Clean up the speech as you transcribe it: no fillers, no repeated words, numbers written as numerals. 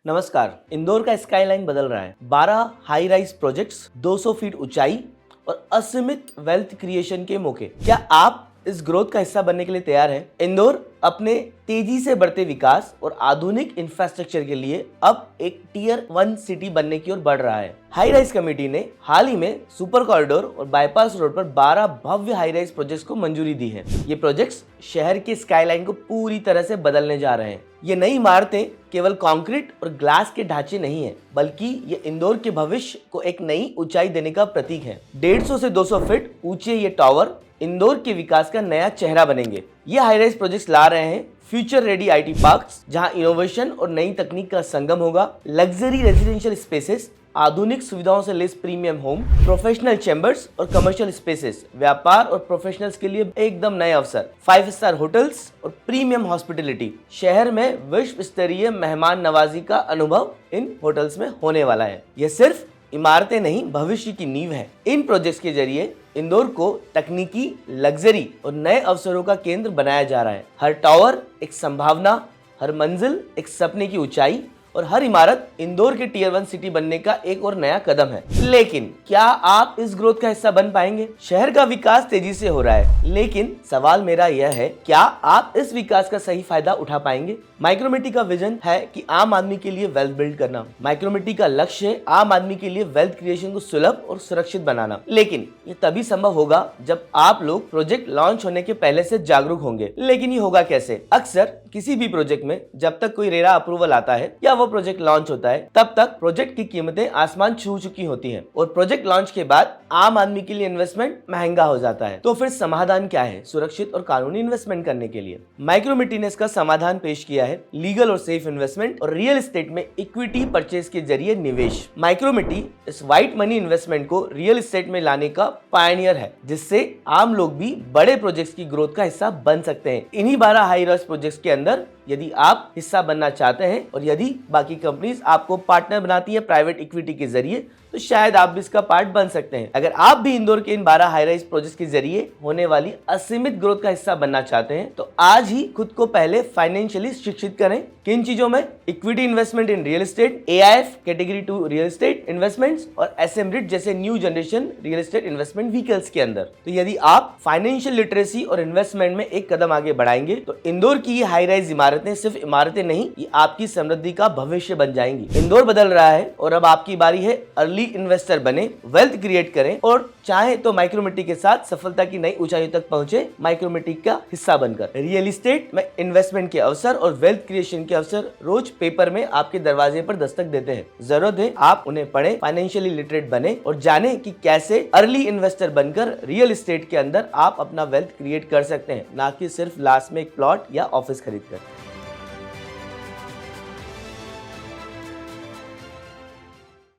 नमस्कार। इंदौर का स्काईलाइन बदल रहा है। 12 हाई राइज प्रोजेक्ट्स, 200 फीट ऊंचाई और असीमित वेल्थ क्रिएशन के मौके। क्या आप इस ग्रोथ का हिस्सा बनने के लिए तैयार हैं? इंदौर अपने तेजी से बढ़ते विकास और आधुनिक इंफ्रास्ट्रक्चर के लिए अब एक टियर 1 सिटी बनने की ओर बढ़ रहा है। हाई राइज कमेटी ने हाल ही में सुपर कॉरिडोर और बाईपास रोड पर 12 भव्य हाई राइज प्रोजेक्ट्स को मंजूरी दी है। ये प्रोजेक्ट्स शहर के स्काईलाइन को पूरी तरह से बदलने जा रहे हैं। ये नई इमारतें केवल कंक्रीट और ग्लास के ढांचे नहीं है, बल्कि ये इंदौर के भविष्य को एक नई ऊंचाई देने का प्रतीक है। 150 से 200 फीट ऊंचे ये टावर इंदौर के विकास का नया चेहरा बनेंगे। ये हाई राइज प्रोजेक्ट्स ला रहे हैं फ्यूचर रेडी आईटी पार्क्स, जहां इनोवेशन और नई तकनीक का संगम होगा। लग्जरी रेजिडेंशियल स्पेसेस, आधुनिक सुविधाओं से less premium home, professional chambers और कमर्शियल स्पेसेस, व्यापार और प्रोफेशनल्स के लिए एकदम नए अवसर। 5 स्टार होटल्स और प्रीमियम हॉस्पिटलिटी, शहर में विश्व स्तरीय मेहमान नवाजी का अनुभव इन होटल्स में होने वाला है। यह सिर्फ इमारतें नहीं, भविष्य की नींव है। इन प्रोजेक्ट्स के जरिए इंदौर को तकनीकी, लग्जरी और नए अवसरों का केंद्र बनाया जा रहा है। हर टावर एक संभावना, हर मंजिल एक सपने की ऊंचाई और हर इमारत इंदौर के टियर 1 सिटी बनने का एक और नया कदम है। लेकिन क्या आप इस ग्रोथ का हिस्सा बन पाएंगे? शहर का विकास तेजी से हो रहा है, लेकिन सवाल मेरा यह है, क्या आप इस विकास का सही फायदा उठा पाएंगे? माइक्रोमिटी का विजन है कि आम आदमी के लिए वेल्थ बिल्ड करना। माइक्रोमिटी का लक्ष्य है आम आदमी के लिए वेल्थ क्रिएशन को सुलभ और सुरक्षित बनाना। लेकिन ये तभी संभव होगा जब आप लोग प्रोजेक्ट लॉन्च होने के पहले से जागरूक होंगे। लेकिन ये होगा कैसे? अक्सर किसी भी प्रोजेक्ट में जब तक कोई रेरा अप्रूवल आता है या वो प्रोजेक्ट लॉन्च होता है, तब तक प्रोजेक्ट की कीमतें आसमान छू चुकी होती हैं और प्रोजेक्ट लॉन्च के बाद आम आदमी के लिए इन्वेस्टमेंट महंगा हो जाता है। तो फिर समाधान क्या है सुरक्षित और कानूनी इन्वेस्टमेंट करने के लिए? माइक्रोमिटी ने इसका समाधान पेश किया है। लीगल और सेफ इन्वेस्टमेंट और रियल एस्टेट में इक्विटी परचेज के जरिए निवेश। माइक्रोमिटी इस व्हाइट मनी इन्वेस्टमेंट को रियल एस्टेट में लाने का पायनियर है, जिससे आम लोग भी बड़े प्रोजेक्ट्स की ग्रोथ का हिस्सा बन सकते हैं। इन्हीं 12 हाई राइज प्रोजेक्ट्स के अंदर यदि आप हिस्सा बनना चाहते हैं और यदि बाकी कंपनीज आपको पार्टनर बनाती है प्राइवेट इक्विटी के जरिए, तो शायद आप भी इसका पार्ट बन सकते हैं। अगर आप भी इंदौर के इन 12 हाई राइज प्रोजेक्ट्स के जरिए होने वाली असीमित ग्रोथ का हिस्सा बनना चाहते हैं, तो आज ही खुद को पहले फाइनेंशियली शिक्षित करें। किन चीजों में? Equity investment in real estate, AIF category 2 real estate investments और एसएमरिट जैसे new generation real estate investment vehicles के अंदर। तो यदि आप फाइनेंशियल लिटरेसी और इन्वेस्टमेंट में एक कदम आगे बढ़ाएंगे, तो इंदौर की ये हाई राइज इमारतें सिर्फ इमारतें नहीं, ये आपकी समृद्धि का भविष्य बन जाएंगी। इंदौर बदल रहा है और अब आपकी बारी है। अर्ली इन्वेस्टर बने, वेल्थ क्रिएट करें और चाहे तो माइक्रोमिटी के साथ सफलता की नई ऊंचाइयों तक पहुंचे। माइक्रोमिटी का हिस्सा बनकर रियल एस्टेट में इन्वेस्टमेंट के अवसर और वेल्थ क्रिएशन के अवसर रोज पेपर में आपके दरवाजे पर दस्तक देते हैं। जरूरत है आप उन्हें पढ़ें, फाइनेंशियली लिटरेट बने और जाने कि कैसे अर्ली इन्वेस्टर बनकर रियल एस्टेट के अंदर आप अपना वेल्थ क्रिएट कर सकते हैं, ना कि सिर्फ लास्ट में एक प्लॉट या ऑफिस खरीद कर।